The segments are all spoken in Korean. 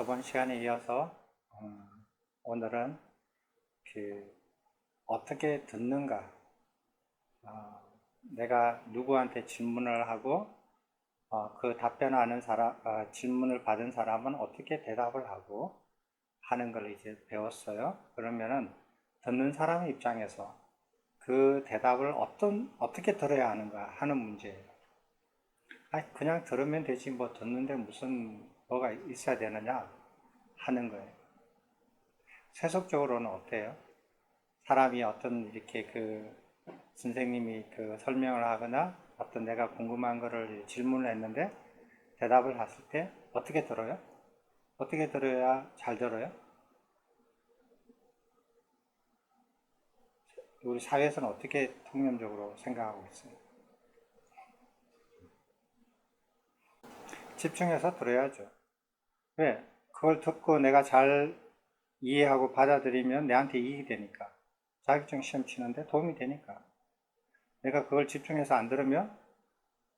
저번 시간에 이어서 오늘은 어떻게 듣는가, 내가 누구한테 질문을 하고 그 답변하는 사람, 질문을 받은 사람은 어떻게 대답을 하고 하는 걸 이제 배웠어요. 그러면은 듣는 사람 입장에서 그 대답을 어떻게 들어야 하는가 하는 문제예요. 그냥 들으면 되지 뭐 듣는데 무슨 뭐가 있어야 되느냐 하는 거예요. 세속적으로는 어때요? 사람이 어떤 이렇게 선생님이 설명을 하거나 어떤 내가 궁금한 거를 질문을 했는데 대답을 했을 때 어떻게 들어요? 어떻게 들어야 잘 들어요? 우리 사회에서는 어떻게 통념적으로 생각하고 있어요? 집중해서 들어야죠. 왜? 그걸 듣고 내가 잘 이해하고 받아들이면 내한테 이익이 되니까. 자격증 시험 치는데 도움이 되니까. 내가 그걸 집중해서 안 들으면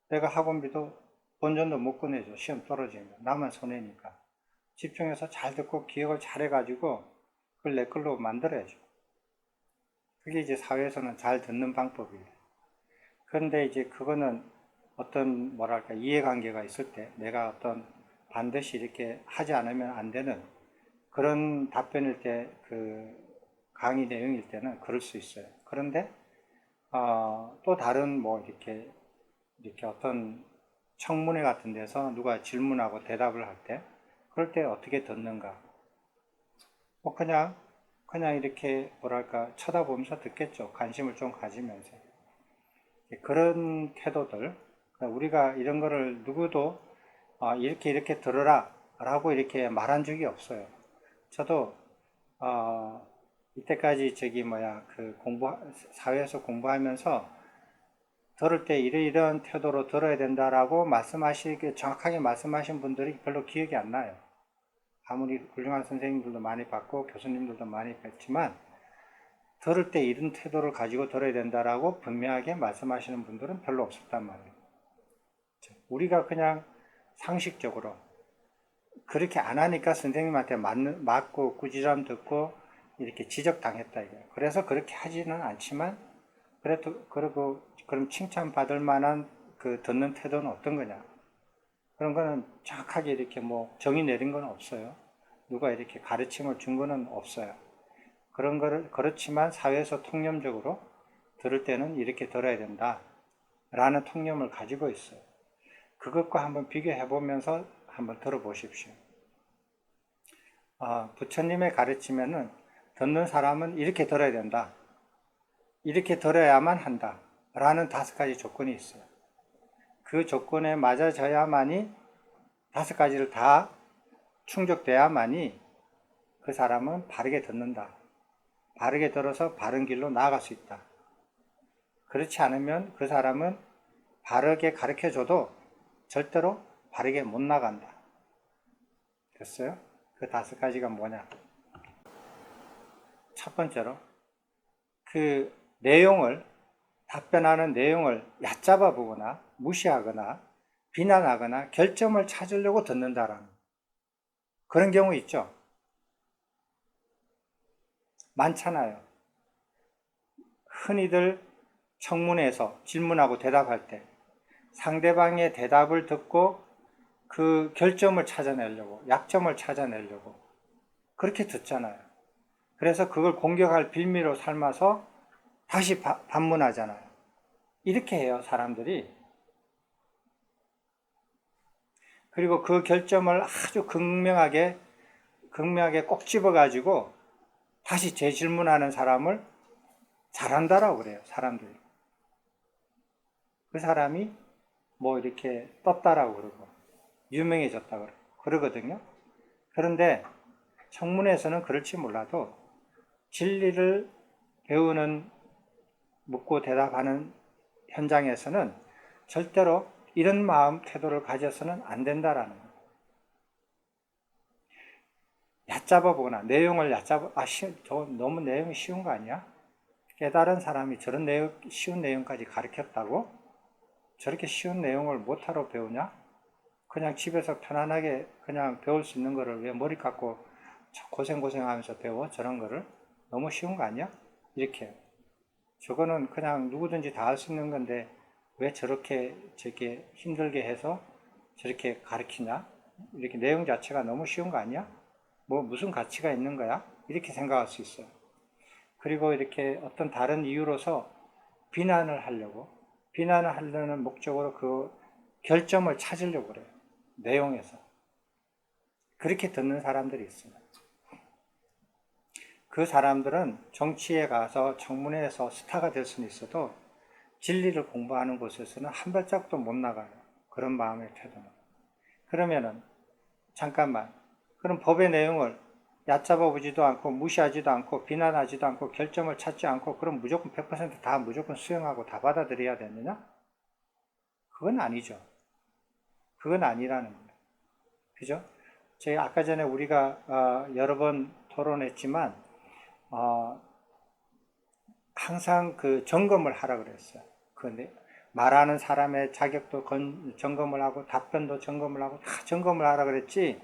내가 학원비도 본전도 못 꺼내죠. 시험 떨어지면. 나만 손해니까. 집중해서 잘 듣고 기억을 잘 해가지고 그걸 내 걸로 만들어야죠. 그게 이제 사회에서는 잘 듣는 방법이에요. 그런데 이제 그거는 어떤 뭐랄까 이해관계가 있을 때 내가 어떤 반드시 이렇게 하지 않으면 안 되는 그런 답변일 때 강의 내용일 때는 그럴 수 있어요. 그런데 또 다른 뭐 이렇게 어떤 청문회 같은 데서 누가 질문하고 대답을 할 때 그럴 때 어떻게 듣는가? 뭐 그냥 이렇게 뭐랄까 쳐다보면서 듣겠죠. 관심을 좀 가지면서. 그런 태도들, 우리가 이런 거를 누구도 이렇게 들으라 라고 이렇게 말한 적이 없어요. 저도 이때까지 사회에서 공부하면서 들을 때 이런 태도로 들어야 된다라고 정확하게 말씀하신 분들이 별로 기억이 안 나요. 아무리 훌륭한 선생님들도 많이 봤고 교수님들도 많이 뵀지만 들을 때 이런 태도를 가지고 들어야 된다라고 분명하게 말씀하시는 분들은 별로 없었단 말이에요. 우리가 그냥 상식적으로 그렇게 안 하니까 선생님한테 맞고 꾸지람 듣고 이렇게 지적당했다 이거예요. 그래서 그렇게 하지는 않지만 그리고 그럼 칭찬받을 만한 듣는 태도는 어떤 거냐? 그런 거는 정확하게 이렇게 뭐 정의 내린 건 없어요. 누가 이렇게 가르침을 준 거는 없어요. 그렇지만 사회에서 통념적으로 들을 때는 이렇게 들어야 된다. 라는 통념을 가지고 있어요. 그것과 한번 비교해 보면서 한번 들어보십시오. 부처님의 가르치면은 듣는 사람은 이렇게 들어야 된다. 이렇게 들어야만 한다. 라는 5가지 조건이 있어요. 그 조건에 맞아져야만이 5가지를 다 충족돼야만이 그 사람은 바르게 듣는다. 바르게 들어서 바른 길로 나아갈 수 있다. 그렇지 않으면 그 사람은 바르게 가르쳐줘도 절대로 바르게 못 나간다. 됐어요? 그 5가지가 뭐냐? 첫 번째로 답변하는 내용을 얕잡아 보거나 무시하거나 비난하거나 결점을 찾으려고 듣는다라는 그런 경우 있죠. 많잖아요. 흔히들 청문회에서 질문하고 대답할 때 상대방의 대답을 듣고 그 결점을 찾아내려고, 약점을 찾아내려고 그렇게 듣잖아요. 그래서 그걸 공격할 빌미로 삼아서 다시 반문하잖아요. 이렇게 해요, 사람들이. 그리고 그 결점을 아주 극명하게 꼭 집어가지고 다시 재질문하는 사람을 잘한다라고 그래요, 사람들이. 그 사람이 뭐 이렇게 떴다라고 그러고, 유명해졌다고 그러거든요. 그런데 청문회에서는 그럴지 몰라도 진리를 배우는 묻고 대답하는 현장에서는 절대로 이런 마음 태도를 가져서는 안 된다라는 거예요. 얕잡아 보거나 내용을 저 너무 내용이 쉬운 거 아니야? 깨달은 사람이 저런 쉬운 내용까지 가르쳤다고? 저렇게 쉬운 내용을 못하러 배우냐? 그냥 집에서 편안하게 그냥 배울 수 있는 거를 왜 머리 깎고 고생하면서 배워? 저런 거를? 너무 쉬운 거 아니야? 이렇게. 저거는 그냥 누구든지 다 할 수 있는 건데 왜 저렇게 힘들게 해서 저렇게 가르치냐? 이렇게 내용 자체가 너무 쉬운 거 아니야? 뭐 무슨 가치가 있는 거야? 이렇게 생각할 수 있어요. 그리고 이렇게 어떤 다른 이유로서 비난을 하려는 목적으로 그 결점을 찾으려고 그래요. 내용에서. 그렇게 듣는 사람들이 있어요. 그 사람들은 정치에 가서 청문회에서 스타가 될 수는 있어도 진리를 공부하는 곳에서는 한 발짝도 못 나가요. 그런 마음의 태도는. 그러면은 잠깐만, 그럼 법의 내용을 얕잡아 보지도 않고 무시하지도 않고 비난하지도 않고 결점을 찾지 않고 그럼 무조건 100%다 무조건 수용하고 다 받아들여야 되느냐? 그건 아니죠. 그건 아니라는 거예요. 그죠? 저희 아까 전에 우리가 여러 번 토론했지만 항상 그 점검을 하라 그랬어요. 근데 말하는 사람의 자격도 점검을 하고 답변도 점검을 하고 다 점검을 하라 그랬지,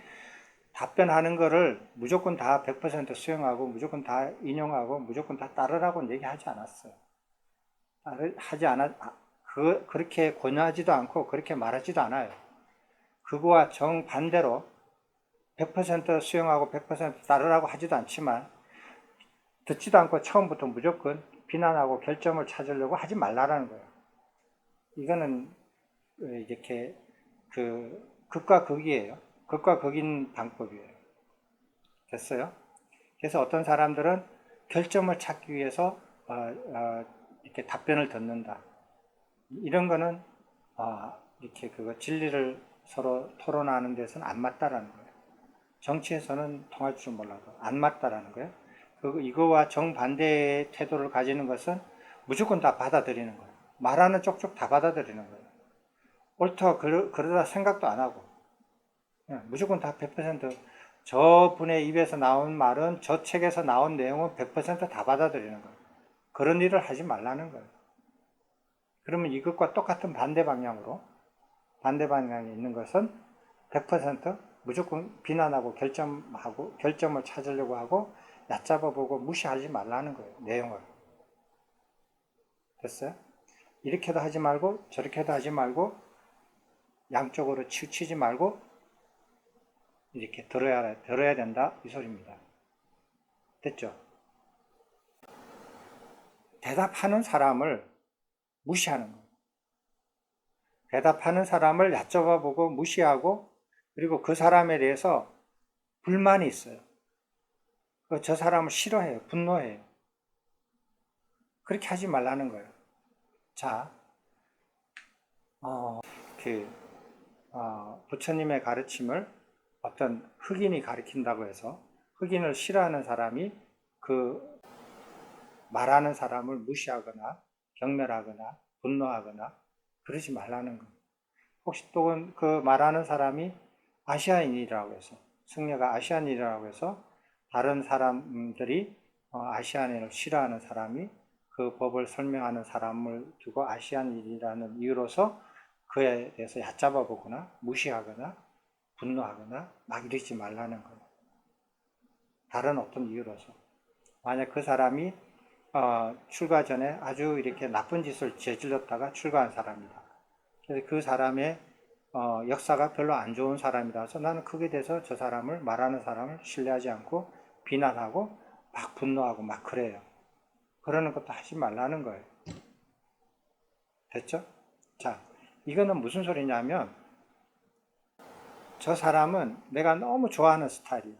답변하는 거를 무조건 다 100% 수용하고 무조건 다 인용하고 무조건 다 따르라고는 얘기하지 않았어요. 하지 않아, 그렇게 권유하지도 않고 그렇게 말하지도 않아요. 그거와 정반대로 100% 수용하고 100% 따르라고 하지도 않지만 듣지도 않고 처음부터 무조건 비난하고 결점을 찾으려고 하지 말라라는 거예요. 이거는 이렇게 극과 극이에요. 극과 극인 방법이에요. 됐어요? 그래서 어떤 사람들은 결점을 찾기 위해서 이렇게 답변을 듣는다. 이런 거는 이렇게 진리를 서로 토론하는 데서는 안 맞다라는 거예요. 정치에서는 통할 줄 몰라도 안 맞다라는 거예요. 이거와 정반대의 태도를 가지는 것은 무조건 다 받아들이는 거예요. 말하는 쪽쪽 다 받아들이는 거예요. 옳다 그러다 생각도 안 하고 무조건 다 100% 저분의 입에서 나온 말은 저 책에서 나온 내용은 100%다 받아들이는 거예요. 그런 일을 하지 말라는 거예요. 그러면 이것과 똑같은 반대 방향에 있는 것은 100% 무조건 비난하고 결점을 찾으려고 하고 얕잡아보고 무시하지 말라는 거예요. 내용을. 됐어요? 이렇게도 하지 말고 저렇게도 하지 말고 양쪽으로 치우치지 말고 이렇게 들어야 된다 이 소리입니다. 됐죠? 대답하는 사람을 무시하는 거예요. 대답하는 사람을 얕잡아보고 무시하고 그리고 그 사람에 대해서 불만이 있어요. 저 사람을 싫어해요. 분노해요. 그렇게 하지 말라는 거예요. 자, 부처님의 가르침을 어떤 흑인이 가르친다고 해서 흑인을 싫어하는 사람이 그 말하는 사람을 무시하거나 경멸하거나 분노하거나 그러지 말라는 거예요. 혹시 또 그 말하는 사람이 아시아인이라고 해서 승려가 아시아인이라고 해서 다른 사람들이 아시아인을 싫어하는 사람이 그 법을 설명하는 사람을 두고 아시아인이라는 이유로서 그에 대해서 얕잡아 보거나 무시하거나 분노하거나 막 이러지 말라는 거예요. 다른 어떤 이유로서. 만약 그 사람이 출가 전에 아주 이렇게 나쁜 짓을 저질렀다가 출가한 사람이다. 그래서 그 사람의 역사가 별로 안 좋은 사람이라서 나는 그게 대해서 저 사람을 말하는 사람을 신뢰하지 않고 비난하고 막 분노하고 막 그래요. 그러는 것도 하지 말라는 거예요. 됐죠? 자, 이거는 무슨 소리냐면 저 사람은 내가 너무 좋아하는 스타일이에요.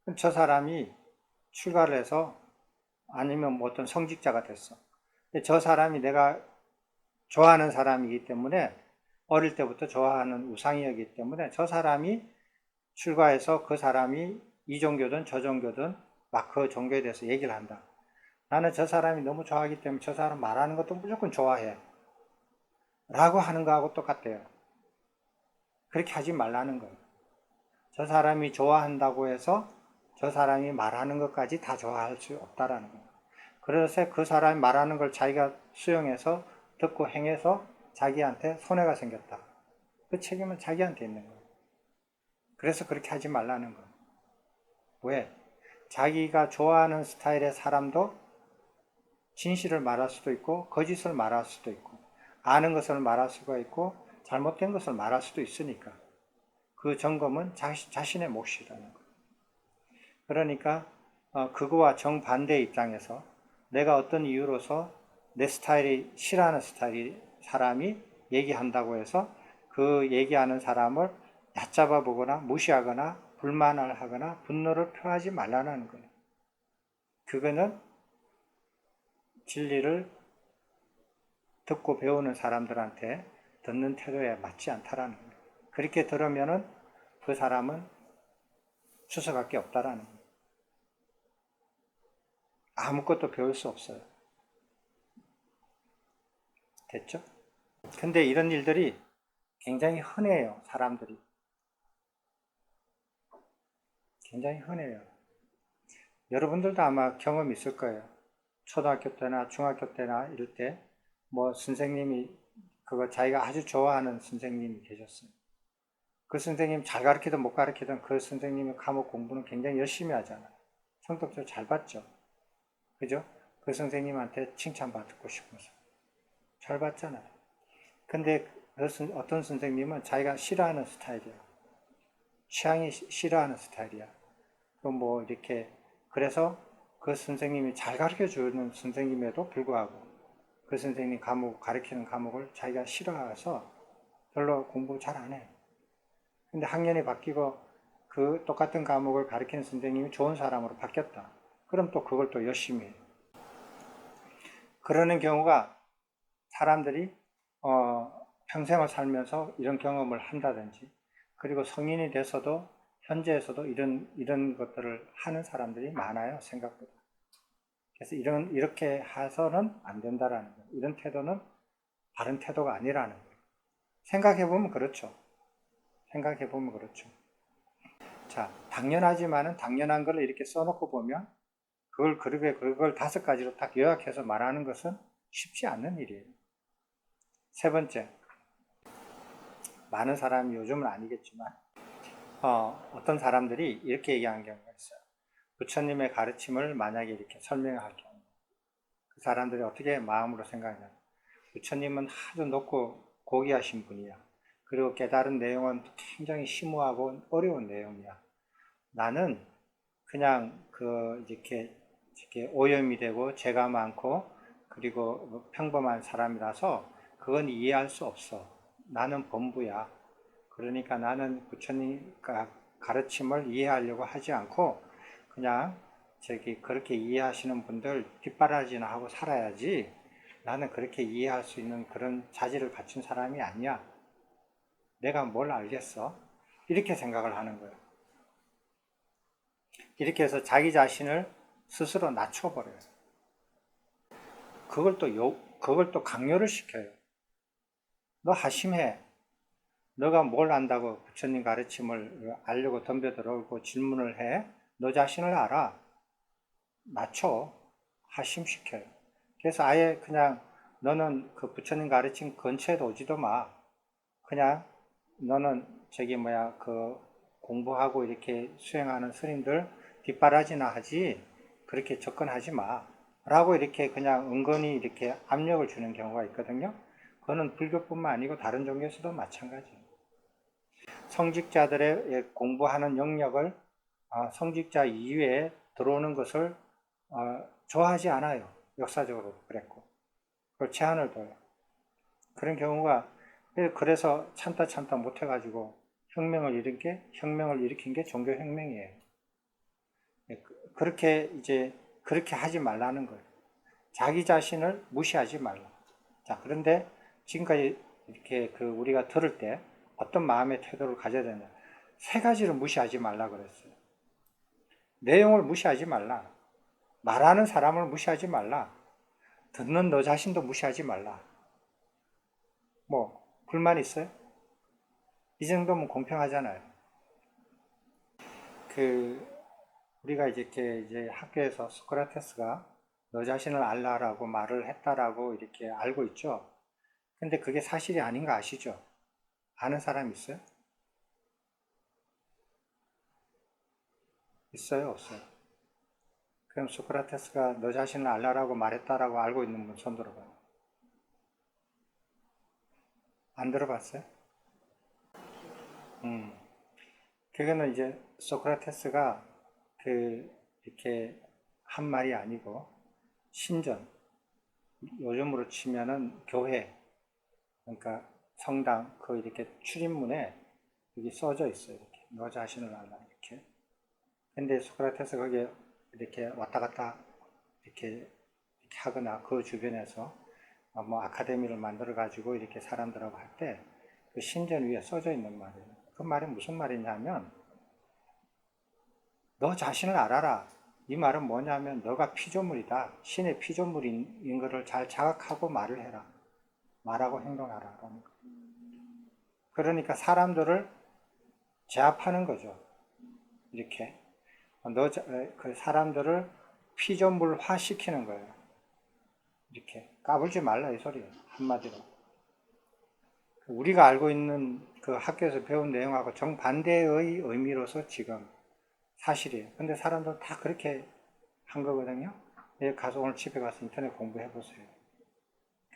그럼 저 사람이 출가를 해서 아니면 뭐 어떤 성직자가 됐어. 저 사람이 내가 좋아하는 사람이기 때문에 어릴 때부터 좋아하는 우상이었기 때문에 저 사람이 출가해서 그 사람이 이 종교든 저 종교든 막 그 종교에 대해서 얘기를 한다. 나는 저 사람이 너무 좋아하기 때문에 저 사람 말하는 것도 무조건 좋아해. 라고 하는 거하고 똑같대요. 그렇게 하지 말라는 거예요. 저 사람이 좋아한다고 해서 저 사람이 말하는 것까지 다 좋아할 수 없다라는 거예요. 그래서 그 사람이 말하는 걸 자기가 수용해서 듣고 행해서 자기한테 손해가 생겼다. 그 책임은 자기한테 있는 거예요. 그래서 그렇게 하지 말라는 거예요. 왜? 자기가 좋아하는 스타일의 사람도 진실을 말할 수도 있고 거짓을 말할 수도 있고 아는 것을 말할 수가 있고 잘못된 것을 말할 수도 있으니까 그 점검은 자신의 몫이라는 거예요. 그러니까 그거와 정반대의 입장에서 내가 어떤 이유로서 내 스타일이 싫어하는 스타일이 사람이 얘기한다고 해서 그 얘기하는 사람을 얕잡아 보거나 무시하거나 불만을 하거나 분노를 표하지 말라는 거예요. 그거는 진리를 듣고 배우는 사람들한테 듣는 태도에 맞지 않다라는 거예요. 그렇게 들으면은 그 사람은 추석할 게 없다라는 거예요. 아무것도 배울 수 없어요. 됐죠? 근데 이런 일들이 굉장히 흔해요, 사람들이. 굉장히 흔해요. 여러분들도 아마 경험 있을 거예요. 초등학교 때나 중학교 때나 이럴 때, 뭐 선생님이, 그거 자기가 아주 좋아하는 선생님이 계셨어요. 그 선생님 잘 가르치든 못 가르치든 그 선생님의 과목 공부는 굉장히 열심히 하잖아요. 성적도 잘 받죠. 그죠? 그 선생님한테 칭찬받고 싶어서. 잘 받잖아요. 근데 어떤 선생님은 자기가 싫어하는 스타일이야. 취향이 싫어하는 스타일이야. 그 뭐 이렇게 그래서 그 선생님이 잘 가르쳐 주는 선생님에도 불구하고 그 선생님 가르치는 과목을 자기가 싫어해서 별로 공부 잘 안 해. 근데 학년이 바뀌고 그 똑같은 과목을 가르치는 선생님이 좋은 사람으로 바뀌었다. 그럼 또 그걸 또 열심히 해. 그러는 경우가 사람들이 평생을 살면서 이런 경험을 한다든지 그리고 성인이 돼서도 현재에서도 이런 것들을 하는 사람들이 많아요, 생각보다. 그래서 이렇게 해서는 안 된다라는 거예요. 이런 태도는 바른 태도가 아니라는 거예요. 생각해보면 그렇죠. 생각해보면 그렇죠. 자, 당연하지만은 당연한 걸 이렇게 써놓고 보면 그걸 5가지로 딱 요약해서 말하는 것은 쉽지 않는 일이에요. 세 번째, 많은 사람이 요즘은 아니겠지만 어떤 사람들이 이렇게 얘기하는 경우가 있어요. 부처님의 가르침을 만약에 이렇게 설명할 경우 그 사람들이 어떻게 마음으로 생각하냐. 부처님은 아주 높고 고귀하신 분이야. 그리고 깨달은 내용은 굉장히 심오하고 어려운 내용이야. 나는 그냥 이렇게 오염이 되고 죄가 많고 그리고 평범한 사람이라서 그건 이해할 수 없어. 나는 범부야. 그러니까 나는 부처님 가르침을 이해하려고 하지 않고 그냥 그렇게 이해하시는 분들 뒷바라지나 하고 살아야지 나는 그렇게 이해할 수 있는 그런 자질을 갖춘 사람이 아니야. 내가 뭘 알겠어? 이렇게 생각을 하는 거예요. 이렇게 해서 자기 자신을 스스로 낮춰버려요. 그걸 또 강요를 시켜요. 너 하심해. 너가 뭘 안다고 부처님 가르침을 알려고 덤벼들어오고 질문을 해? 너 자신을 알아. 낮춰. 하심시켜요. 그래서 아예 그냥 너는 그 부처님 가르침 근처에도 오지도 마. 그냥 너는 그 공부하고 이렇게 수행하는 스님들 뒷바라지나 하지 그렇게 접근하지 마. 라고 이렇게 그냥 은근히 이렇게 압력을 주는 경우가 있거든요. 그거는 불교뿐만 아니고 다른 종교에서도 마찬가지예요. 성직자들의 공부하는 영역을 성직자 이외에 들어오는 것을 좋아하지 않아요. 역사적으로 그랬고 그걸 제한을 둬요. 그런 경우가 그래서 참다 못해가지고 혁명을 일으킨 게 종교혁명이에요. 그렇게 하지 말라는 거예요. 자기 자신을 무시하지 말라. 자, 그런데 지금까지 이렇게 우리가 들을 때 어떤 마음의 태도를 가져야 되냐. 3가지를 무시하지 말라 그랬어요. 내용을 무시하지 말라. 말하는 사람을 무시하지 말라. 듣는 너 자신도 무시하지 말라. 뭐, 불만 있어요? 이 정도면 공평하잖아요. 우리가 이제 학교에서 소크라테스가 너 자신을 알라라고 말을 했다라고 이렇게 알고 있죠. 근데 그게 사실이 아닌 거 아시죠? 아는 사람 있어요? 있어요, 없어요? 그럼 소크라테스가 너 자신을 알라라고 말했다라고 알고 있는 분 손 들어봐요. 안 들어봤어요? 음. 그거는 이제 소크라테스가 이렇게 한 말이 아니고 신전, 요즘으로 치면은 교회, 그러니까 성당, 그 이렇게 출입문에 여기 써져 있어요. 이렇게. 너 자신을 알라. 이렇게. 근데 소크라테스 거기에 이렇게 왔다 갔다 이렇게 하거나 그 주변에서 뭐 아카데미를 만들어 가지고 이렇게 사람들하고 할 때 그 신전 위에 써져 있는 말이에요. 그 말이 무슨 말이냐면 너 자신을 알아라. 이 말은 뭐냐면 너가 피조물이다. 신의 피조물인 것을 잘 자각하고 말을 해라. 말하고 행동하라. 그러니까 사람들을 제압하는 거죠. 이렇게. 그 사람들을 피조물화 시키는 거예요. 이렇게. 까불지 말라 이 소리예요. 한마디로. 우리가 알고 있는 그 학교에서 배운 내용하고 정반대의 의미로서 지금 사실이에요. 근데 사람들은 다 그렇게 한 거거든요. 가서 오늘 집에 가서 인터넷 공부해 보세요.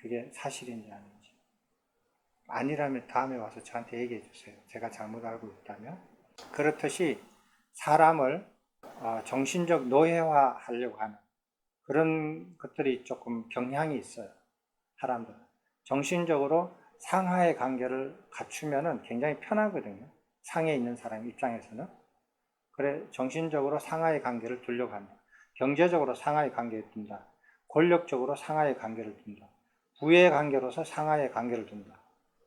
그게 사실인지 아닌지. 아니라면 다음에 와서 저한테 얘기해 주세요. 제가 잘못 알고 있다면. 그렇듯이 사람을 정신적 노예화 하려고 하는 그런 것들이 조금 경향이 있어요. 사람들. 정신적으로 상하의 관계를 갖추면 굉장히 편하거든요. 상에 있는 사람 입장에서는. 그래, 정신적으로 상하의 관계를 두려고 한다. 경제적으로 상하의 관계를 둔다. 권력적으로 상하의 관계를 둔다. 부의 관계로서 상하의 관계를 둔다.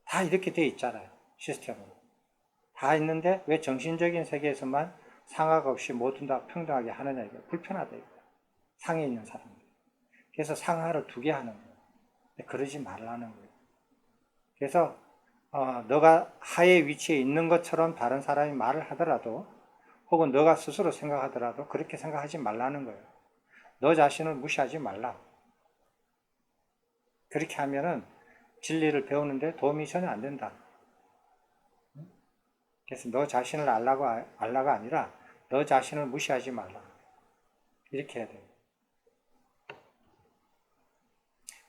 다 이렇게 돼 있잖아요. 시스템으로. 다 있는데 왜 정신적인 세계에서만 상하가 없이 모두 다 평등하게 하느냐. 이게 불편하다. 이거. 상에 있는 사람들. 그래서 상하를 두게 하는 거예요. 그러지 말라는 거예요. 그래서 너가 하의 위치에 있는 것처럼 다른 사람이 말을 하더라도 혹은 너가 스스로 생각하더라도 그렇게 생각하지 말라는 거예요. 너 자신을 무시하지 말라. 그렇게 하면은 진리를 배우는데 도움이 전혀 안 된다. 그래서 너 자신을 알라가 아니라 너 자신을 무시하지 말라. 이렇게 해야 돼요.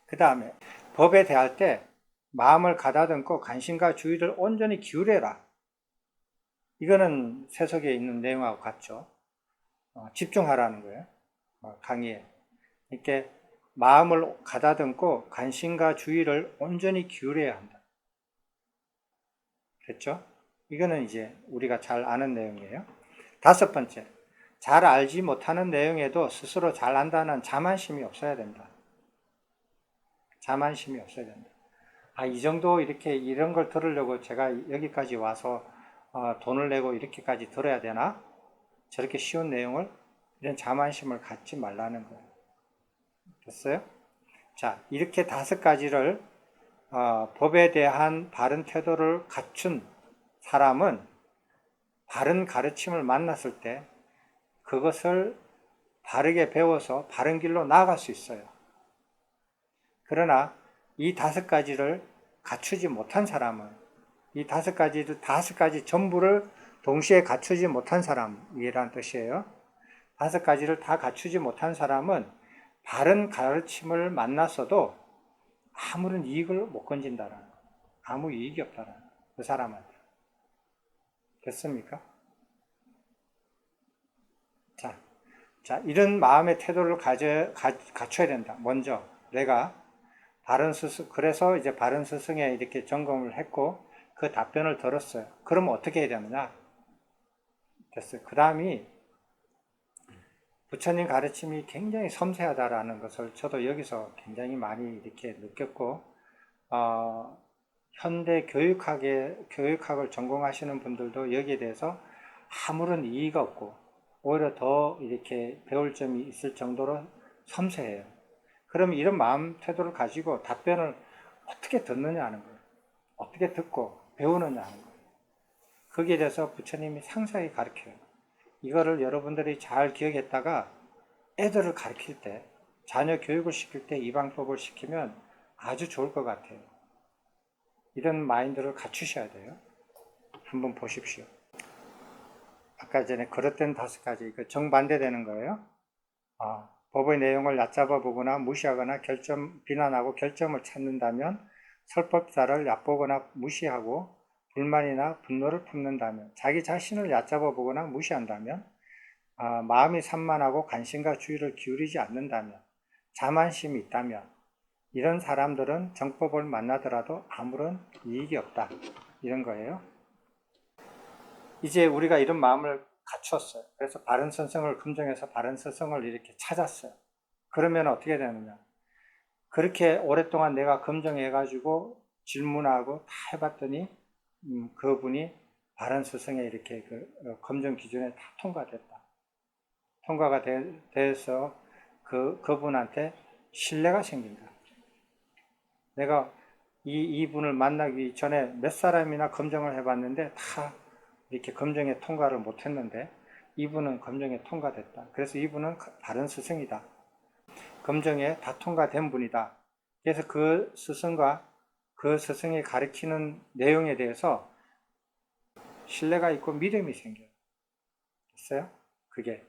그 다음에 법에 대할 때 마음을 가다듬고 관심과 주의를 온전히 기울여라. 이거는 세속에 있는 내용하고 같죠. 집중하라는 거예요. 강의에. 이렇게 마음을 가다듬고 관심과 주의를 온전히 기울여야 한다. 됐죠? 이거는 이제 우리가 잘 아는 내용이에요. 다섯 번째, 잘 알지 못하는 내용에도 스스로 잘 안다는 자만심이 없어야 된다. 자만심이 없어야 된다. 이 정도 이렇게 이런 걸 들으려고 제가 여기까지 와서 돈을 내고 이렇게까지 들어야 되나? 저렇게 쉬운 내용을 이런 자만심을 갖지 말라는 거예요. 됐어요? 자, 이렇게 다섯 가지를 법에 대한 바른 태도를 갖춘 사람은 바른 가르침을 만났을 때 그것을 바르게 배워서 바른 길로 나아갈 수 있어요. 그러나 이 다섯 가지를 갖추지 못한 사람은 이 다섯 가지 전부를 동시에 갖추지 못한 사람이란 뜻이에요. 다섯 가지를 다 갖추지 못한 사람은 바른 가르침을 만났어도 아무런 이익을 못 건진다라는 거예요. 아무 이익이 없다라는 거예요. 그 사람한테. 됐습니까? 자, 이런 마음의 태도를 갖춰야 된다. 먼저 내가 그래서 이제 바른 스승에 이렇게 점검을 했고 그 답변을 들었어요. 그러면 어떻게 해야 되느냐? 됐어요. 그 다음이 부처님 가르침이 굉장히 섬세하다라는 것을 저도 여기서 굉장히 많이 이렇게 느꼈고, 현대 교육학을 전공하시는 분들도 여기에 대해서 아무런 이의가 없고, 오히려 더 이렇게 배울 점이 있을 정도로 섬세해요. 그럼 이런 마음 태도를 가지고 답변을 어떻게 듣느냐 하는 거예요. 어떻게 듣고 배우느냐 하는 거예요. 거기에 대해서 부처님이 상세하게 가르쳐요. 이거를 여러분들이 잘 기억했다가 애들을 가르칠 때, 자녀 교육을 시킬 때 이 방법을 시키면 아주 좋을 것 같아요. 이런 마인드를 갖추셔야 돼요. 한번 보십시오. 아까 전에 그릇된 5가지, 그 정반대되는 거예요. 법의 내용을 얕잡아 보거나 무시하거나 비난하고 결점을 찾는다면, 설법자를 얕보거나 무시하고 불만이나 분노를 품는다면, 자기 자신을 얕잡아 보거나 무시한다면, 마음이 산만하고 관심과 주의를 기울이지 않는다면, 자만심이 있다면, 이런 사람들은 정법을 만나더라도 아무런 이익이 없다. 이런 거예요. 이제 우리가 이런 마음을 갖추었어요. 그래서 바른 선성을 검증해서 바른 선성을 이렇게 찾았어요. 그러면 어떻게 되느냐? 그렇게 오랫동안 내가 검증해가지고 질문하고 다 해봤더니 그분이 바른 스승에 이렇게 검증 기준에 다 통과됐다. 통과가 돼서 그분한테 신뢰가 생긴다. 내가 이분을 만나기 전에 몇 사람이나 검증을 해봤는데 다 이렇게 검증에 통과를 못했는데 이분은 검증에 통과됐다. 그래서 이분은 바른 스승이다. 검증에 다 통과된 분이다. 그래서 그 스승과 그 스승이 가르치는 내용에 대해서 신뢰가 있고 믿음이 생겨요. 됐어요? 그게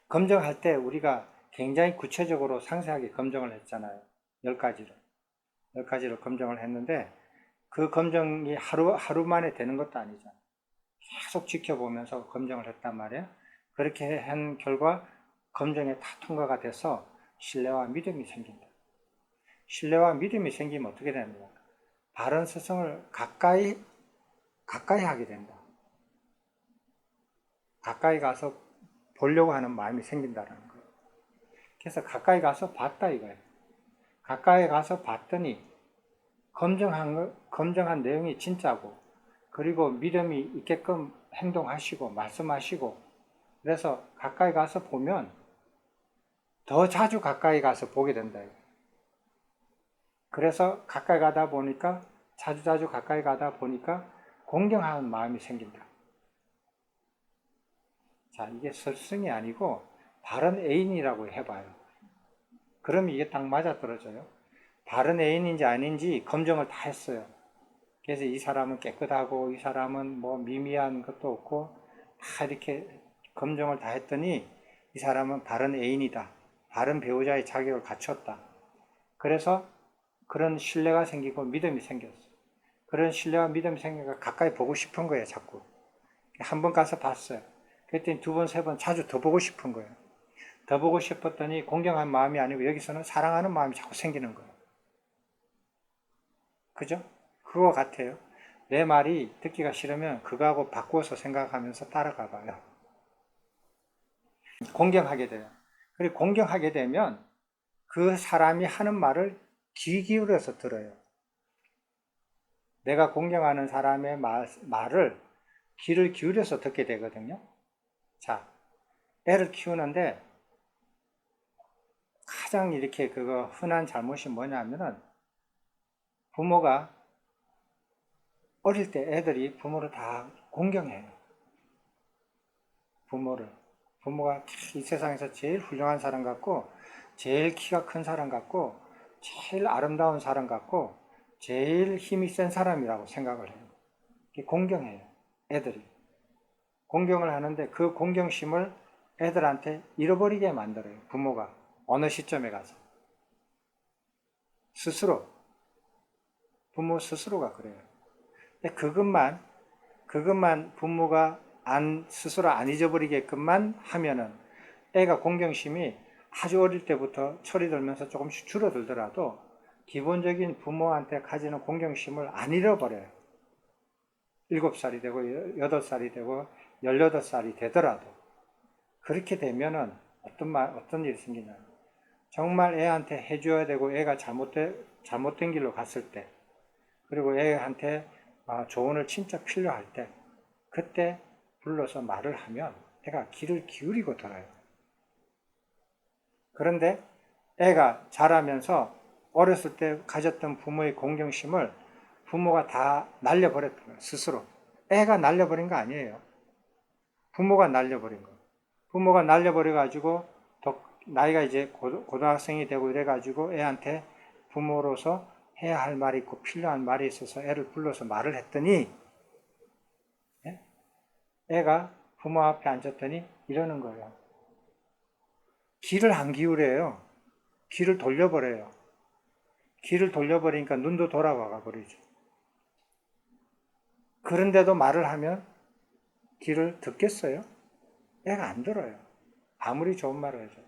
검증할 때 우리가 굉장히 구체적으로 상세하게 검증을 했잖아요. 10가지를 검증을 했는데 그 검증이 하루 만에 되는 것도 아니잖아요. 계속 지켜보면서 검증을 했단 말이에요. 그렇게 한 결과 검증에 다 통과가 돼서 신뢰와 믿음이 생긴다. 신뢰와 믿음이 생기면 어떻게 되느냐? 바른 스승을 가까이 하게 된다. 가까이 가서 보려고 하는 마음이 생긴다는 거예요. 그래서 가까이 가서 봤다 이거예요. 가까이 가서 봤더니 검증한 내용이 진짜고, 그리고 믿음이 있게끔 행동하시고 말씀하시고, 그래서 가까이 가서 보면 더 자주 가까이 가서 보게 된다. 그래서 가까이 가다 보니까 자주 가까이 가다 보니까 공경하는 마음이 생긴다. 자, 이게 스승이 아니고 바른 애인이라고 해봐요. 그럼 이게 딱 맞아떨어져요. 바른 애인인지 아닌지 검증을 다 했어요. 그래서 이 사람은 깨끗하고 이 사람은 뭐 미미한 것도 없고 다 이렇게 검증을 다 했더니 이 사람은 바른 애인이다. 바른 배우자의 자격을 갖췄다. 그래서 그런 신뢰가 생기고 믿음이 생겼어요. 그런 신뢰와 믿음이 생기니까 가까이 보고 싶은 거예요, 자꾸. 한 번 가서 봤어요. 그랬더니 2번, 3번 자주 더 보고 싶은 거예요. 더 보고 싶었더니 공경한 마음이 아니고 여기서는 사랑하는 마음이 자꾸 생기는 거예요. 그죠? 그거 같아요. 내 말이 듣기가 싫으면 그거하고 바꾸어서 생각하면서 따라가 봐요. 공경하게 돼요. 그리고 공경하게 되면 그 사람이 하는 말을 귀 기울여서 들어요. 내가 공경하는 사람의 말을 귀를 기울여서 듣게 되거든요. 자, 애를 키우는데 가장 이렇게 흔한 잘못이 뭐냐면은 부모가 어릴 때 애들이 부모를 다 공경해요. 부모가 이 세상에서 제일 훌륭한 사람 같고, 제일 키가 큰 사람 같고, 제일 아름다운 사람 같고, 제일 힘이 센 사람이라고 생각을 해요. 공경해요. 애들이. 공경을 하는데 그 공경심을 애들한테 잃어버리게 만들어요. 부모가. 어느 시점에 가서. 부모 스스로가 그래요. 근데 그것만 부모가 스스로 안 잊어버리게끔만 하면은 애가 공경심이 아주 어릴 때부터 철이 들면서 조금씩 줄어들더라도 기본적인 부모한테 가지는 공경심을 안 잃어버려요. 7살이 되고 8살이 되고 18살이 되더라도. 그렇게 되면은 어떤 일이 생기냐. 정말 애한테 해줘야 되고 애가 잘못된 길로 갔을 때, 그리고 애한테 조언을 진짜 필요할 때, 그때 불러서 말을 하면 애가 귀를 기울이고 들어요. 그런데 애가 자라면서 어렸을 때 가졌던 부모의 공경심을 부모가 다 날려버렸던 거예요, 스스로. 애가 날려버린 거 아니에요. 부모가 날려버린 거예요. 부모가 날려버려가지고 나이가 이제 고등학생이 되고 이래가지고 애한테 부모로서 해야 할 말이 있고 필요한 말이 있어서 애를 불러서 말을 했더니 애가 부모 앞에 앉았더니 이러는 거예요. 귀를 안 기울여요. 귀를 돌려버려요. 귀를 돌려버리니까 눈도 돌아가 버리죠. 그런데도 말을 하면 귀를 듣겠어요? 애가 안 들어요. 아무리 좋은 말을 해줘도.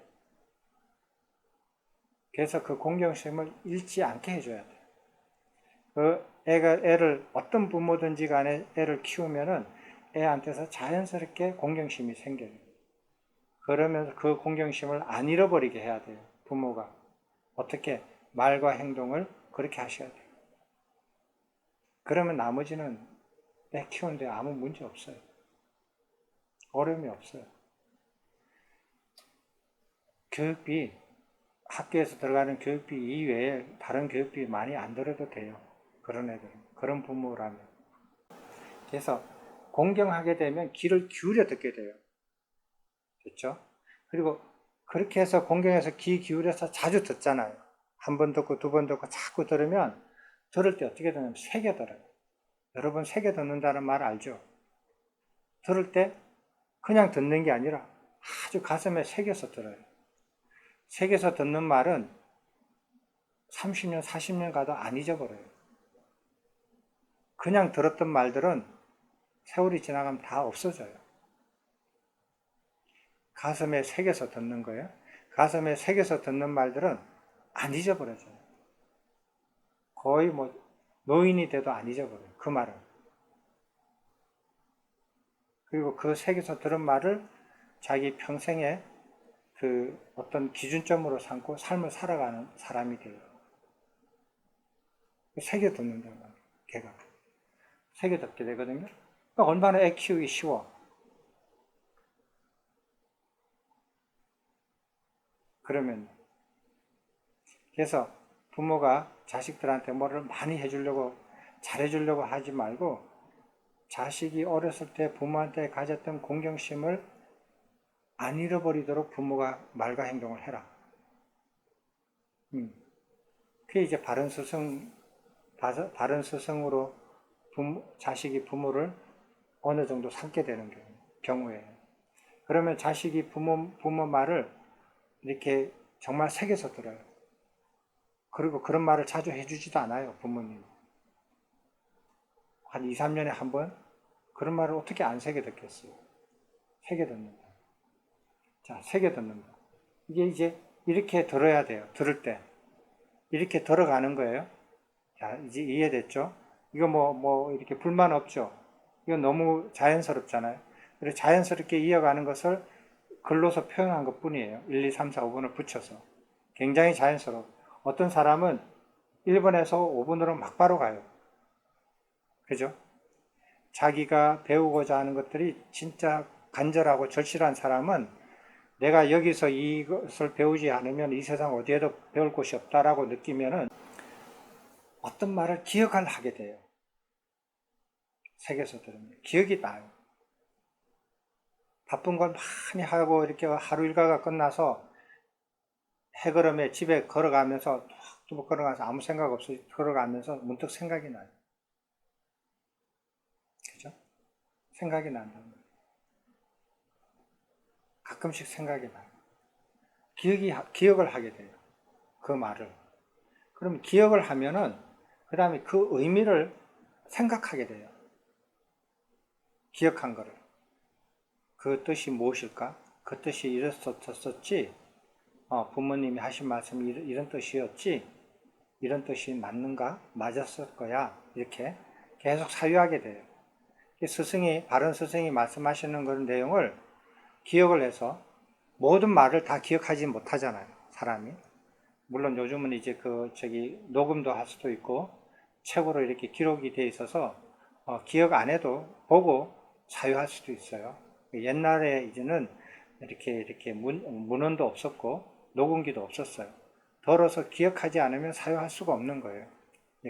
그래서 그 공경심을 잃지 않게 해줘야 돼요. 애를 어떤 부모든지 간에 애를 키우면은 애한테서 자연스럽게 공경심이 생겨요. 그러면서 그 공경심을 안 잃어버리게 해야 돼요. 부모가. 어떻게 말과 행동을 그렇게 하셔야 돼요. 그러면 나머지는 애 키우는데 아무 문제 없어요. 어려움이 없어요. 교육비, 학교에서 들어가는 교육비 이외에 다른 교육비 많이 안 들어도 돼요. 그런 애들은. 그런 부모라면. 그래서 공경하게 되면 귀를 기울여 듣게 돼요. 됐죠? 그리고 그렇게 해서 공경해서 귀 기울여서 자주 듣잖아요. 한 번 듣고 두 번 듣고 자꾸 들으면 들을 때 어떻게 되냐면 새겨 들어요. 여러분 새겨 듣는다는 말 알죠? 들을 때 그냥 듣는 게 아니라 아주 가슴에 새겨서 들어요. 새겨서 듣는 말은 30년, 40년 가도 안 잊어버려요. 그냥 들었던 말들은 세월이 지나가면 다 없어져요. 가슴에 새겨서 듣는 거예요. 가슴에 새겨서 듣는 말들은 안 잊어버려져요. 거의 뭐 노인이 돼도 안 잊어버려요. 그 말은. 그리고 그 새겨서 들은 말을 자기 평생에 그 어떤 기준점으로 삼고 삶을 살아가는 사람이 돼요. 새겨 듣는다는 말이에요. 걔가. 새겨 듣게 되거든요. 그러니까 얼마나 애 키우기 쉬워. 그러면 그래서 부모가 자식들한테 뭐를 많이 해주려고 잘해주려고 하지 말고 자식이 어렸을 때 부모한테 가졌던 공경심을 안 잃어버리도록 부모가 말과 행동을 해라. 그게 이제 바른 스승으로 자식이 부모를 어느 정도 삼게 되는 경우에요. 그러면 자식이 부모 말을 이렇게 정말 새겨서 들어요. 그리고 그런 말을 자주 해주지도 않아요, 부모님. 한 2, 3년에 한 번? 그런 말을 어떻게 안 새겨 듣겠어요? 새겨 듣는다. 자, 새겨 듣는다. 이게 이제 이렇게 들어야 돼요. 들을 때. 이렇게 들어가는 거예요. 자, 이제 이해됐죠? 이거 이렇게 불만 없죠? 이거 너무 자연스럽잖아요. 그래서 자연스럽게 이어가는 것을 글로서 표현한 것 뿐이에요. 1, 2, 3, 4, 5분을 붙여서. 굉장히 자연스러워. 어떤 사람은 1분에서 5분으로 막 바로 가요. 그죠? 자기가 배우고자 하는 것들이 진짜 간절하고 절실한 사람은 내가 여기서 이것을 배우지 않으면 이 세상 어디에도 배울 곳이 없다라고 느끼면은 어떤 말을 기억을 하게 돼요. 새겨서 들으면. 기억이 나요. 바쁜 걸 많이 하고 이렇게 하루 일과가 끝나서 해걸음에 집에 걸어가면서 뚝뚝 걸어가서 아무 생각 없이 걸어가면서 문득 생각이 나요. 그죠? 생각이 난다는 거예요. 가끔씩 생각이 나요. 기억을 하게 돼요. 그 말을. 그럼 기억을 하면은 그 다음에 그 의미를 생각하게 돼요. 기억한 거를. 그 뜻이 무엇일까? 그 뜻이 이랬었지. 부모님이 하신 말씀이 이런 뜻이었지. 이런 뜻이 맞는가? 맞았을 거야. 이렇게 계속 사유하게 돼요. 바른 스승이 말씀하시는 그런 내용을 기억을 해서 모든 말을 다 기억하지 못하잖아요. 사람이. 물론 요즘은 이제 녹음도 할 수도 있고 책으로 이렇게 기록이 돼 있어서 기억 안 해도 보고 사유할 수도 있어요. 옛날에 이제는 이렇게 문헌도 없었고 녹음기도 없었어요. 덜어서 기억하지 않으면 사유할 수가 없는 거예요.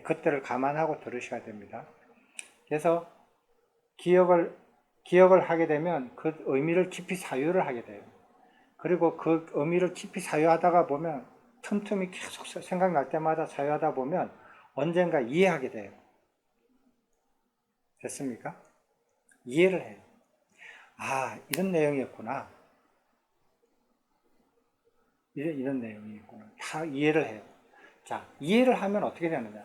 그때를 감안하고 들으셔야 됩니다. 그래서 기억을 하게 되면 그 의미를 깊이 사유를 하게 돼요. 그리고 그 의미를 깊이 사유하다가 보면 틈틈이 계속 생각날 때마다 사유하다 보면 언젠가 이해하게 돼요. 됐습니까? 이해를 해요. 아, 이런 내용이었구나. 이런 내용이 있구나. 다 이해를 해요. 자, 이해를 하면 어떻게 되느냐.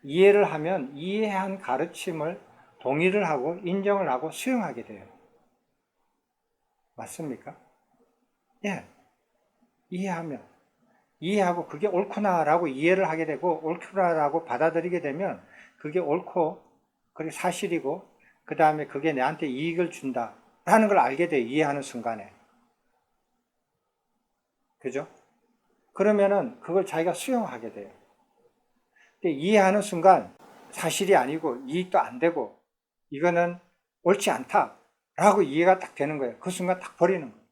이해를 하면 이해한 가르침을 동의를 하고 인정을 하고 수용하게 돼요. 맞습니까? 예. 이해하고 그게 옳구나라고 이해를 하게 되고 옳구나라고 받아들이게 되면 그게 옳고 그게 사실이고 그 다음에 그게 내한테 이익을 준다라는 걸 알게 돼요. 이해하는 순간에. 그죠? 그러면은 그걸 자기가 수용하게 돼요. 근데 이해하는 순간 사실이 아니고 이익도 안 되고 이거는 옳지 않다라고 이해가 딱 되는 거예요. 그 순간 딱 버리는 거예요.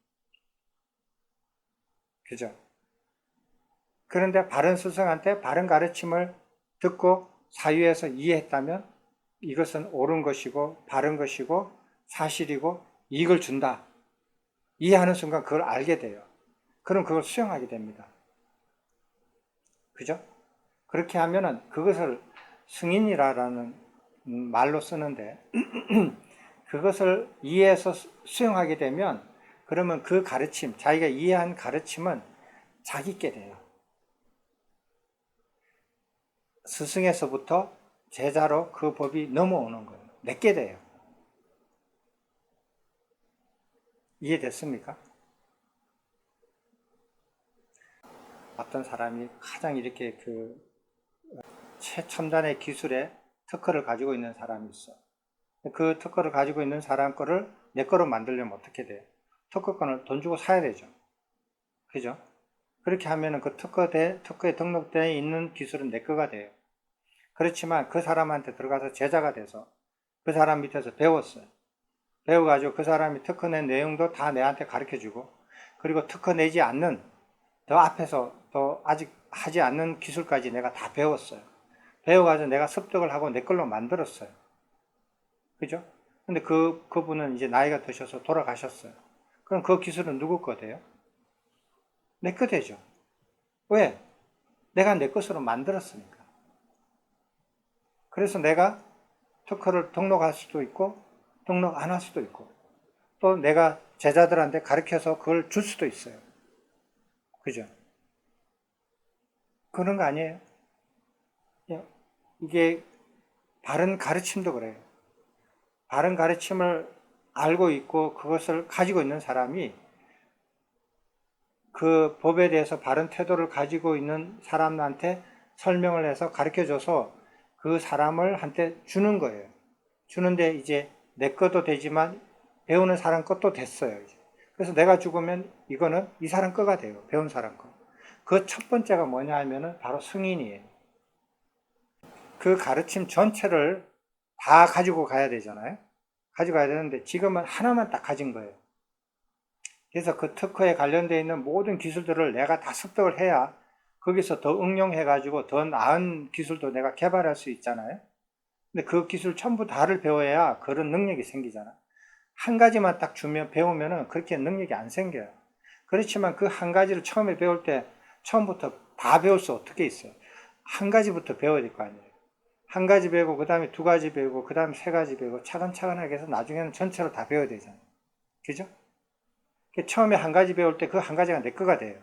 그죠? 그런데 바른 스승한테 바른 가르침을 듣고 사유에서 이해했다면 이것은 옳은 것이고 바른 것이고 사실이고 이익을 준다. 이해하는 순간 그걸 알게 돼요. 그럼 그걸 수용하게 됩니다. 그죠? 그렇게 하면은 그것을 승인이라는 말로 쓰는데 그것을 이해해서 수용하게 되면 그러면 그 가르침, 자기가 이해한 가르침은 자기께 돼요. 스승에서부터 제자로 그 법이 넘어오는 거예요. 내게 돼요. 이해됐습니까? 어떤 사람이 가장 이렇게 그 최첨단의 기술에 특허를 가지고 있는 사람이 있어. 그 특허를 가지고 있는 사람 거를 내 거로 만들려면 어떻게 돼요? 특허권을 돈 주고 사야 되죠. 그죠? 그렇게 하면은 그 특허에 등록되어 있는 기술은 내 거가 돼요. 그렇지만 그 사람한테 들어가서 제자가 돼서 그 사람 밑에서 배웠어요. 배워가지고 그 사람이 특허 낸 내용도 다 내한테 가르쳐 주고 그리고 특허 내지 않는 더 앞에서 더 아직 하지 않는 기술까지 내가 다 배웠어요. 배워가지고 내가 습득을 하고 내 걸로 만들었어요. 그죠? 근데 그분은 이제 나이가 드셔서 돌아가셨어요. 그럼 그 기술은 누구 거 돼요? 내 거 되죠. 왜? 내가 내 것으로 만들었으니까. 그래서 내가 특허를 등록할 수도 있고 등록 안 할 수도 있고 또 내가 제자들한테 가르쳐서 그걸 줄 수도 있어요. 그죠? 그런 거 아니에요? 이게 바른 가르침도 그래요. 바른 가르침을 알고 있고 그것을 가지고 있는 사람이 그 법에 대해서 바른 태도를 가지고 있는 사람한테 설명을 해서 가르쳐줘서 그 사람을 한테 주는 거예요. 주는데 이제 내 것도 되지만 배우는 사람 것도 됐어요. 이제. 그래서 내가 죽으면 이거는 이 사람 거가 돼요. 배운 사람 거. 그 첫 번째가 뭐냐 하면은 바로 승인이에요. 그 가르침 전체를 다 가지고 가야 되잖아요. 가지고 가야 되는데 지금은 하나만 딱 가진 거예요. 그래서 그 특허에 관련되어 있는 모든 기술들을 내가 다 습득을 해야 거기서 더 응용해가지고 더 나은 기술도 내가 개발할 수 있잖아요. 근데 그 기술 전부 다를 배워야 그런 능력이 생기잖아. 한 가지만 딱 주면 배우면은 그렇게 능력이 안 생겨요. 그렇지만 그 한 가지를 처음에 배울 때 처음부터 다 배울 수 어떻게 있어요? 한 가지부터 배워야 될 거 아니에요. 한 가지 배우고 그 다음에 두 가지 배우고 그 다음에 세 가지 배우고 차근차근하게 해서 나중에는 전체로 다 배워야 되잖아요. 그죠? 처음에 한 가지 배울 때 그 한 가지가 내 거가 돼요.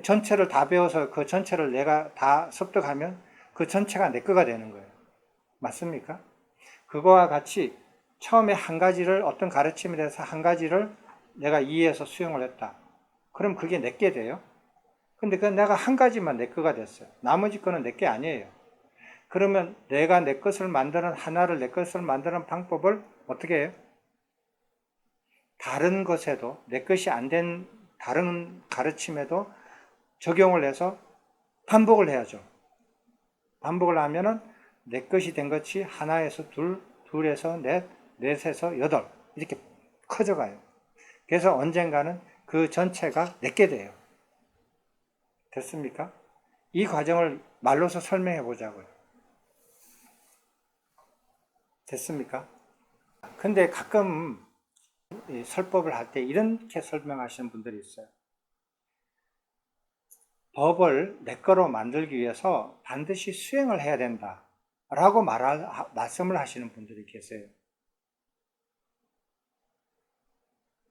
전체를 다 배워서 그 전체를 내가 다 습득하면 그 전체가 내 거가 되는 거예요. 맞습니까? 그거와 같이 처음에 한 가지를 어떤 가르침에 대해서 한 가지를 내가 이해해서 수용을 했다. 그럼 그게 내게 돼요. 근데 그 내가 한 가지만 내 거가 됐어요. 나머지 거는 내 게 아니에요. 그러면 내가 내 것을 만드는 하나를 내 것을 만드는 방법을 어떻게 해요? 다른 것에도 내 것이 안 된 다른 가르침에도 적용을 해서 반복을 해야죠. 반복을 하면은 내 것이 된 것이 하나에서 둘, 둘에서 넷, 넷에서 여덟 이렇게 커져가요. 그래서 언젠가는 그 전체가 내게 돼요. 됐습니까? 이 과정을 말로서 설명해 보자고요. 됐습니까? 근데 가끔 설법을 할 때 이렇게 설명하시는 분들이 있어요. 법을 내 거로 만들기 위해서 반드시 수행을 해야 된다 라고 말씀을 하시는 분들이 계세요.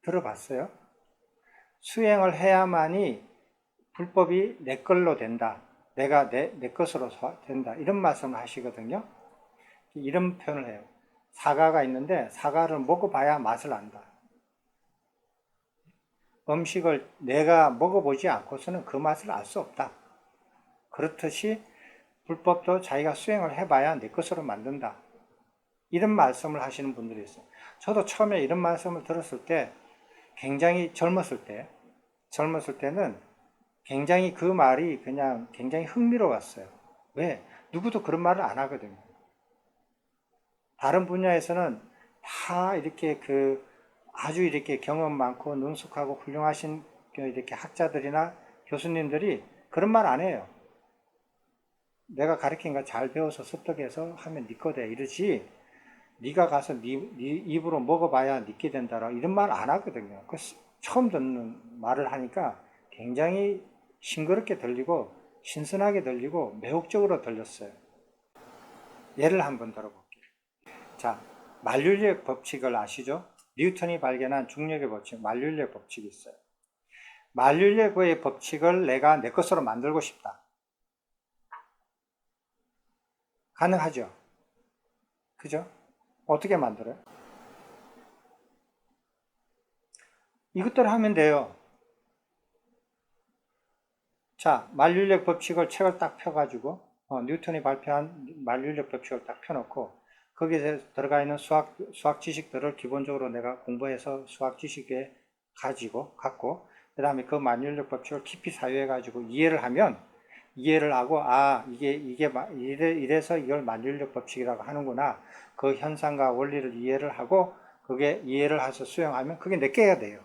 들어봤어요? 수행을 해야만이 불법이 내 걸로 된다. 내가 내 것으로 된다. 이런 말씀을 하시거든요. 이런 표현을 해요. 사과가 있는데 사과를 먹어봐야 맛을 안다. 음식을 내가 먹어보지 않고서는 그 맛을 알 수 없다. 그렇듯이 불법도 자기가 수행을 해봐야 내 것으로 만든다. 이런 말씀을 하시는 분들이 있어요. 저도 처음에 이런 말씀을 들었을 때 굉장히 젊었을 때는 굉장히 그 말이 그냥 굉장히 흥미로웠어요. 왜? 누구도 그런 말을 안 하거든요. 다른 분야에서는 다 이렇게 아주 이렇게 경험 많고 능숙하고 훌륭하신 이렇게 학자들이나 교수님들이 그런 말 안 해요. 내가 가르친 거 잘 배워서 습득해서 하면 네 거다 이러지, 네가 가서 네 입으로 먹어봐야 네게 된다라 이런 말 안 하거든요. 처음 듣는 말을 하니까 굉장히 싱그럽게 들리고 신선하게 들리고 매혹적으로 들렸어요. 예를 한번 들어볼게요. 자, 만륜력 법칙을 아시죠? 뉴턴이 발견한 중력의 법칙, 만륜력 법칙이 있어요. 만륜력의 법칙을 내가 내 것으로 만들고 싶다. 가능하죠? 그죠? 어떻게 만들어요? 이것대로 하면 돼요. 자, 만륜력 법칙을 책을 딱 펴가지고 뉴턴이 발표한 만륜력 법칙을 딱 펴놓고 거기에 들어가 있는 수학 지식들을 기본적으로 내가 공부해서 수학 지식에 갖고 그 다음에 그 만륜력 법칙을 깊이 사유해가지고 이해를 하고 이게 이래서 이걸 만륜력 법칙이라고 하는구나. 그 현상과 원리를 이해를 하고 그게 이해를 해서 수용하면 그게 내 거가 돼요.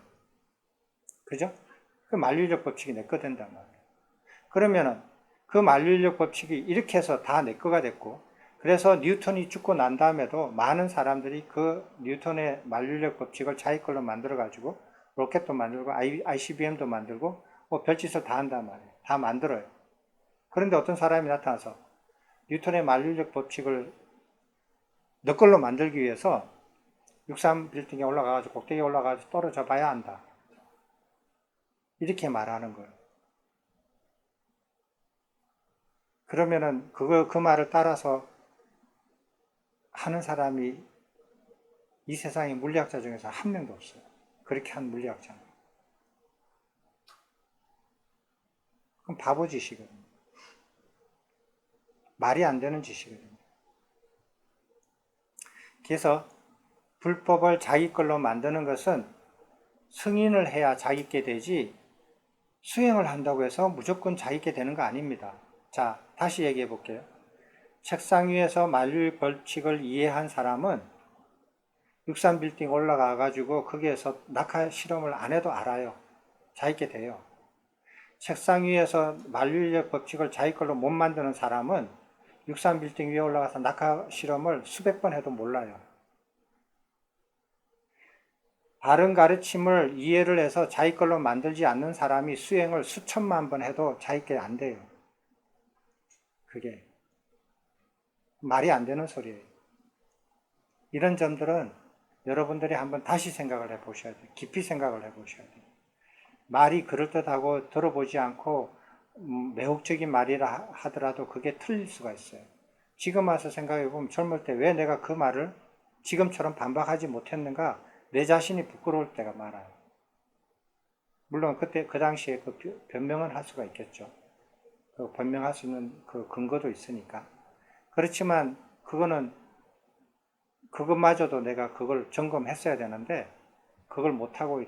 그죠? 그 만륜력 법칙이 내 거 된단 말이에요. 그러면은 그 만륜력 법칙이 이렇게 해서 다 내 거가 됐고, 그래서 뉴턴이 죽고 난 다음에도 많은 사람들이 그 뉴턴의 만륜력 법칙을 자기 걸로 만들어 가지고 로켓도 만들고 ICBM도 만들고 뭐 별짓을 다 한단 말이에요. 다 만들어요. 그런데 어떤 사람이 나타나서 뉴턴의 만륜력 법칙을 너 걸로 만들기 위해서 63 빌딩에 올라가가지고 꼭대기에 올라가서 떨어져 봐야 한다. 이렇게 말하는 거예요. 그러면은 그 말을 따라서 하는 사람이 이 세상의 물리학자 중에서 한 명도 없어요. 그렇게 한 물리학자는. 그럼 바보 짓이거든요. 말이 안 되는 짓이거든요. 그래서 불법을 자기 걸로 만드는 것은 승인을 해야 자기께 되지 수행을 한다고 해서 무조건 자기께 되는 거 아닙니다. 자, 다시 얘기해 볼게요. 책상 위에서 만륜 벌칙을 이해한 사람은 63빌딩 올라가 가지고 거기에서 낙하 실험을 안 해도 알아요. 자기께 돼요. 책상 위에서 만륜력 법칙을 자기 걸로 못 만드는 사람은 63빌딩 위에 올라가서 낙하 실험을 수백 번 해도 몰라요. 바른 가르침을 이해를 해서 자기 걸로 만들지 않는 사람이 수행을 수천만 번 해도 자기께 안 돼요. 그게 말이 안 되는 소리예요. 이런 점들은 여러분들이 한번 다시 생각을 해 보셔야 돼요. 깊이 생각을 해 보셔야 돼요. 말이 그럴듯하고 들어보지 않고 매혹적인 말이라 하더라도 그게 틀릴 수가 있어요. 지금 와서 생각해 보면 젊을 때 왜 내가 그 말을 지금처럼 반박하지 못했는가, 내 자신이 부끄러울 때가 많아요. 물론 그 당시에 그 변명은 할 수가 있겠죠. 그 변명할 수 있는 그 근거도 있으니까. 그렇지만 그것마저도 내가 그걸 점검했어야 되는데 그걸 못하고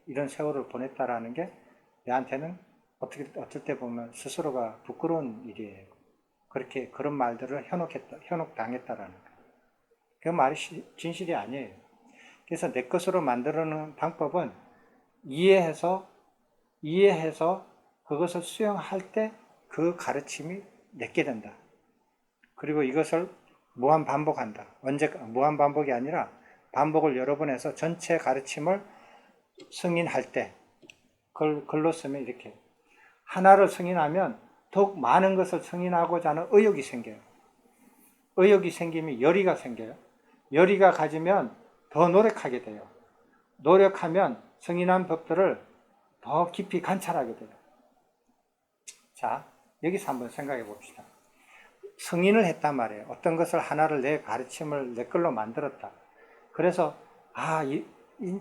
이런 세월을 보냈다라는 게 내한테는 어떨 때 보면 스스로가 부끄러운 일이에요. 그런 말들을 현혹당했다라는 거. 그 말이 진실이 아니에요. 그래서 내 것으로 만들어내는 방법은 이해해서 그것을 수용할 때 그 가르침이 내게 된다. 그리고 이것을 무한 반복한다. 무한 반복이 아니라 반복을 여러 번 해서 전체 가르침을 승인할 때, 글로 쓰면 이렇게 하나를 승인하면 더욱 많은 것을 승인하고자 하는 의욕이 생겨요. 의욕이 생기면 열의가 생겨요. 열의가 가지면 더 노력하게 돼요. 노력하면 승인한 법들을 더 깊이 관찰하게 돼요. 자, 여기서 한번 생각해 봅시다. 승인을 했단 말이에요. 어떤 것을 하나를 내 가르침을 내 걸로 만들었다. 그래서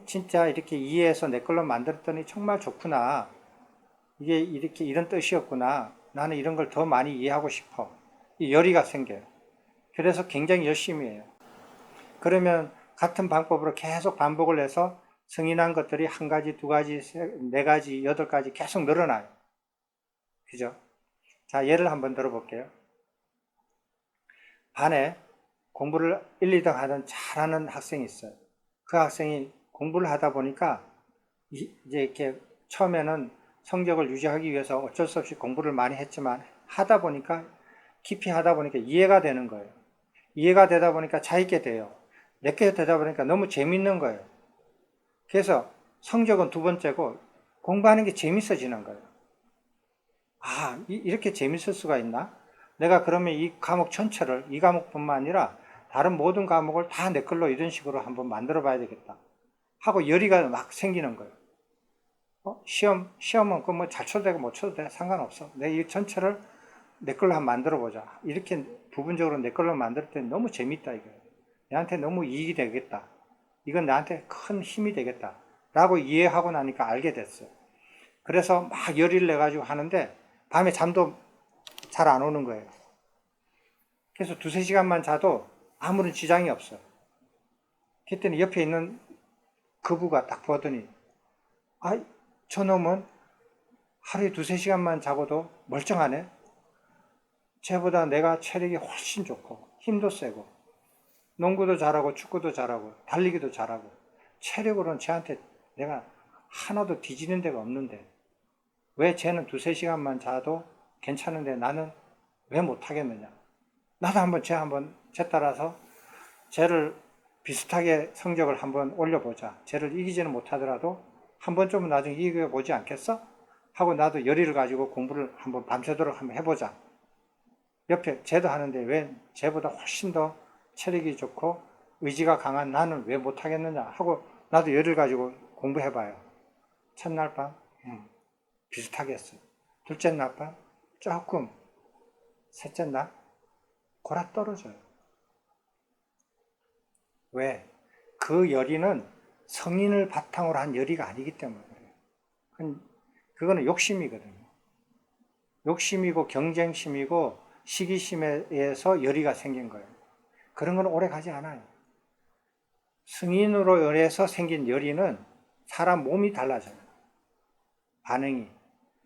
진짜 이렇게 이해해서 내 걸로 만들었더니 정말 좋구나. 이게 이렇게 이런 뜻이었구나. 나는 이런 걸 더 많이 이해하고 싶어. 이 열의가 생겨요. 그래서 굉장히 열심히 해요. 그러면 같은 방법으로 계속 반복을 해서 승인한 것들이 한 가지, 두 가지, 네 가지, 여덟 가지 계속 늘어나요. 그죠? 자, 예를 한번 들어볼게요. 반에 공부를 1, 2등 하던 잘하는 학생이 있어요. 그 학생이 공부를 하다 보니까 이제 이렇게 처음에는 성적을 유지하기 위해서 어쩔 수 없이 공부를 많이 했지만 하다 보니까 깊이 하다 보니까 이해가 되는 거예요. 이해가 되다 보니까 재밌게 돼요. 내게 되다 보니까 너무 재밌는 거예요. 그래서 성적은 두 번째고 공부하는 게 재밌어지는 거예요. 이렇게 재밌을 수가 있나? 내가 그러면 이 과목 전체를, 이 과목뿐만 아니라 다른 모든 과목을 다 내 걸로 이런 식으로 한번 만들어 봐야 되겠다 하고 열의가 막 생기는 거예요. 시험은 그 뭐 잘 쳐도 되고 못 쳐도 돼. 상관없어. 내 이 전체를 내 걸로 한번 만들어 보자. 이렇게 부분적으로 내 걸로 만들 때 너무 재밌다 이거예요. 내한테 너무 이익이 되겠다. 이건 나한테 큰 힘이 되겠다. 라고 이해하고 나니까 알게 됐어요. 그래서 막 열의를 내가지고 하는데 밤에 잠도 잘 안 오는 거예요. 그래서 두세 시간만 자도 아무런 지장이 없어요. 그랬더니 옆에 있는 그부가 딱 보더니 저놈은 하루에 두세 시간만 자고도 멀쩡하네. 쟤보다 내가 체력이 훨씬 좋고 힘도 세고 농구도 잘하고 축구도 잘하고 달리기도 잘하고 체력으로는 쟤한테 내가 하나도 뒤지는 데가 없는데 왜 쟤는 두세 시간만 자도 괜찮은데 나는 왜 못하겠느냐. 나도 한번 쟤 따라서 쟤를 비슷하게 성적을 한번 올려보자. 쟤를 이기지는 못하더라도 한 번쯤은 나중에 이겨보지 않겠어? 하고 나도 열의를 가지고 공부를 한번 밤새도록 한번 해보자. 옆에 쟤도 하는데 왜 쟤보다 훨씬 더 체력이 좋고 의지가 강한 나는 왜 못하겠느냐 하고 나도 열의를 가지고 공부해봐요. 첫날 밤 비슷하게 했어요. 둘째 날 밤 조금, 셋째 날 골아 떨어져요. 왜? 그 열의는 성인을 바탕으로 한 열의가 아니기 때문에 그래요. 그거는 욕심이거든요. 욕심이고 경쟁심이고 시기심에 의해서 열의가 생긴 거예요. 그런 건 오래 가지 않아요. 승인으로 인해서 생긴 열의는 사람 몸이 달라져요. 반응이.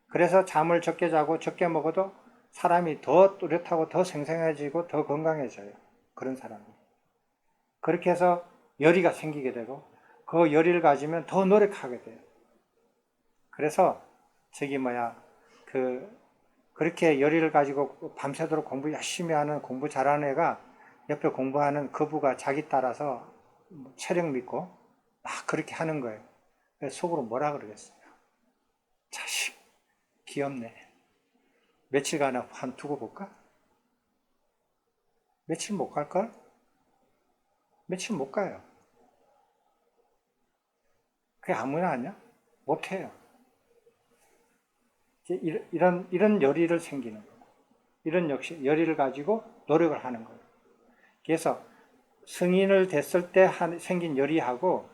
그래서 잠을 적게 자고 적게 먹어도 사람이 더 뚜렷하고 더 생생해지고 더 건강해져요. 그런 사람이. 그렇게 해서 열의가 생기게 되고 그 열의를 가지면 더 노력하게 돼요. 그래서 그렇게 열의를 가지고 밤새도록 공부 열심히 하는 공부 잘하는 애가 옆에 공부하는 그부가 자기 따라서 체력 믿고 막 그렇게 하는 거예요. 속으로 뭐라 그러겠어요? 자식 귀엽네. 며칠간 한 두고 볼까? 며칠 못 갈걸? 며칠 못 가요. 그게 아무나 하냐? 못해요. 이런 열의를 생기는 거예요. 이런 역시 열의를 가지고 노력을 하는 거예요. 그래서 승인을 됐을 때 생긴 열의하고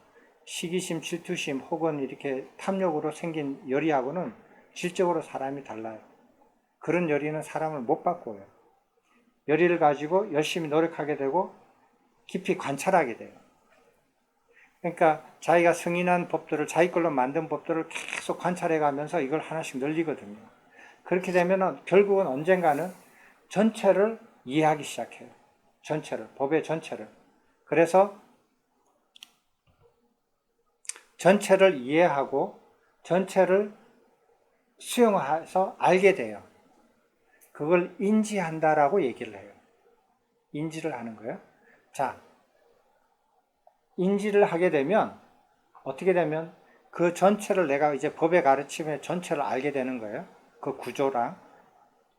시기심, 질투심 혹은 이렇게 탐욕으로 생긴 열의하고는 질적으로 사람이 달라요. 그런 열의는 사람을 못 바꿔요. 열의를 가지고 열심히 노력하게 되고 깊이 관찰하게 돼요. 그러니까 자기가 승인한 법들을 자기 걸로 만든 법들을 계속 관찰해 가면서 이걸 하나씩 늘리거든요. 그렇게 되면 결국은 언젠가는 전체를 이해하기 시작해요. 전체를, 법의 전체를. 그래서 전체를 이해하고 전체를 수용해서 알게 돼요. 그걸 인지한다라고 얘기를 해요. 인지를 하는 거예요. 자, 인지를 하게 되면 어떻게 되면 그 전체를 내가 이제 법의 가르침의 전체를 알게 되는 거예요. 그 구조랑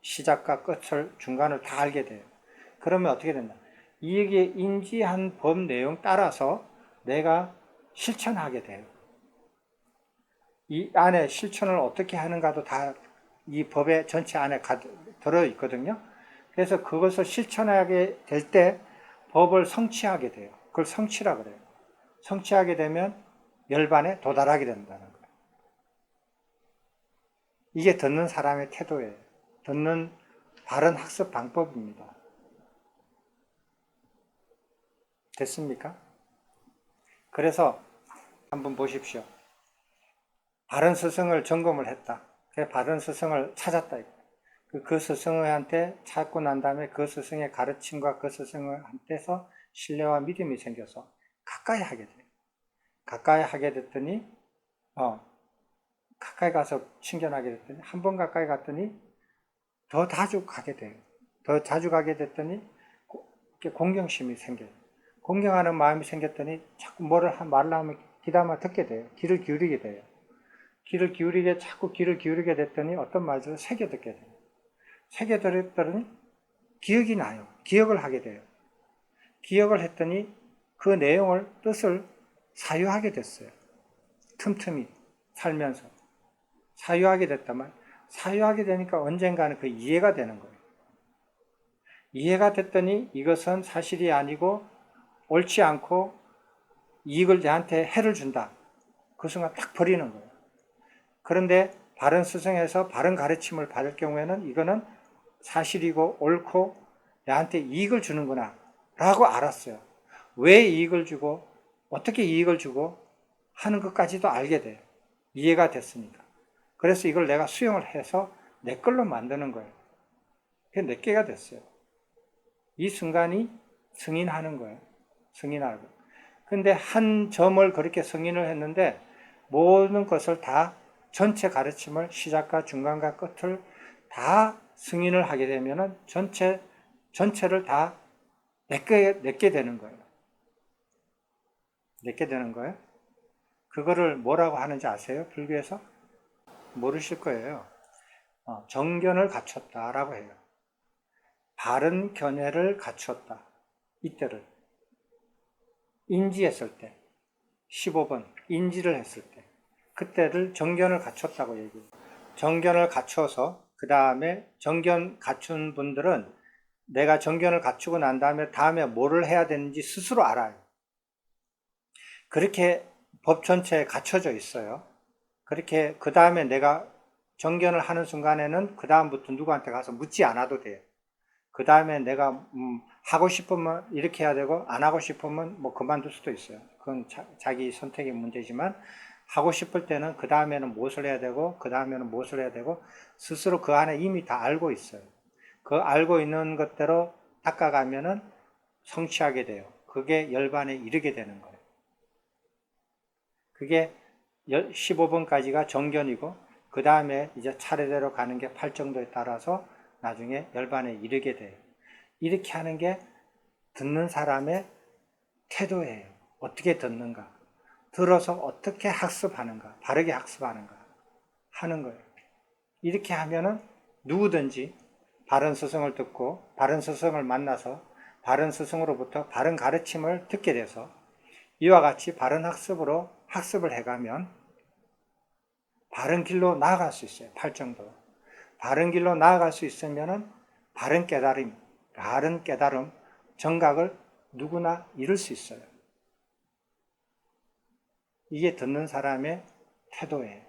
시작과 끝을 중간을 다 알게 돼요. 그러면 어떻게 된다? 이게 인지한 법 내용 따라서 내가 실천하게 돼요. 이 안에 실천을 어떻게 하는가도 다 이 법의 전체 안에 들어있거든요. 그래서 그것을 실천하게 될 때 법을 성취하게 돼요. 그걸 성취라 그래요. 성취하게 되면 열반에 도달하게 된다는 거예요. 이게 듣는 사람의 태도예요. 듣는 바른 학습 방법입니다. 됐습니까? 그래서 한번 보십시오. 바른 스승을 점검을 했다. 바른 스승을 찾았다. 그 스승한테 찾고 난 다음에 그 스승의 가르침과 그 스승한테서 신뢰와 믿음이 생겨서 가까이 하게 돼요. 가까이 하게 됐더니 가까이 가서 친견하게 됐더니 한 번 가까이 갔더니 더 자주 가게 돼요. 더 자주 가게 됐더니 공경심이 생겨요. 공경하는 마음이 생겼더니 자꾸 말을 하면 귀담아 듣게 돼요. 귀를 기울이게 돼요. 자꾸 귀를 기울이게 됐더니 어떤 말들을 새겨 듣게 돼요. 새겨 들었더니 기억이 나요. 기억을 하게 돼요. 기억을 했더니 그 내용을, 뜻을 사유하게 됐어요. 틈틈이 살면서. 사유하게 됐다만, 사유하게 되니까 언젠가는 그 이해가 되는 거예요. 이해가 됐더니 이것은 사실이 아니고 옳지 않고 이익을 내한테 해를 준다. 그 순간 딱 버리는 거예요. 그런데 바른 스승에서 바른 가르침을 받을 경우에는 이거는 사실이고 옳고 내한테 이익을 주는구나 라고 알았어요. 왜 이익을 주고 어떻게 이익을 주고 하는 것까지도 알게 돼요. 이해가 됐으니까. 그래서 이걸 내가 수용을 해서 내 걸로 만드는 거예요. 그게 내 게가 됐어요. 이 순간이 승인하는 거예요. 승인하고. 근데 한 점을 그렇게 승인을 했는데 모든 것을 다 전체 가르침을 시작과 중간과 끝을 다 승인을 하게 되면은 전체를 다 내게 되는 거예요. 내게 되는 거예요. 그거를 뭐라고 하는지 아세요? 불교에서? 모르실 거예요. 정견을 갖췄다라고 해요. 바른 견해를 갖췄다. 이때를 인지했을 때 15번 인지를 했을 때 그때를 정견을 갖췄다고 얘기해요. 정견을 갖춰서 그 다음에 정견 갖춘 분들은 내가 정견을 갖추고 난 다음에 뭐를 해야 되는지 스스로 알아요. 그렇게 법 전체에 갖춰져 있어요. 그렇게 그 다음에 내가 정견을 하는 순간에는 그 다음부터 누구한테 가서 묻지 않아도 돼요. 그 다음에 내가 하고 싶으면 이렇게 해야 되고 안 하고 싶으면 뭐 그만둘 수도 있어요. 그건 자기 선택의 문제지만 하고 싶을 때는 그 다음에는 무엇을 해야 되고 그 다음에는 무엇을 해야 되고 스스로 그 안에 이미 다 알고 있어요. 그 알고 있는 것대로 닦아가면은 성취하게 돼요. 그게 열반에 이르게 되는 거예요. 그게 15번까지가 정견이고 그 다음에 이제 차례대로 가는 게 8정도에 따라서 나중에 열반에 이르게 돼요. 이렇게 하는 게 듣는 사람의 태도예요. 어떻게 듣는가? 들어서 어떻게 학습하는가? 바르게 학습하는가? 하는 거예요. 이렇게 하면은 누구든지 바른 스승을 듣고 바른 스승을 만나서 바른 스승으로부터 바른 가르침을 듣게 돼서 이와 같이 바른 학습으로 학습을 해가면 바른 길로 나아갈 수 있어요. 8정도. 바른 길로 나아갈 수 있으면은 바른 깨달음, 정각을 누구나 이룰 수 있어요. 이게 듣는 사람의 태도예요.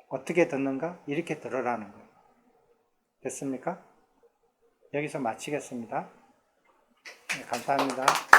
어떻게 듣는가? 이렇게 들으라는 거예요. 됐습니까? 여기서 마치겠습니다. 네, 감사합니다.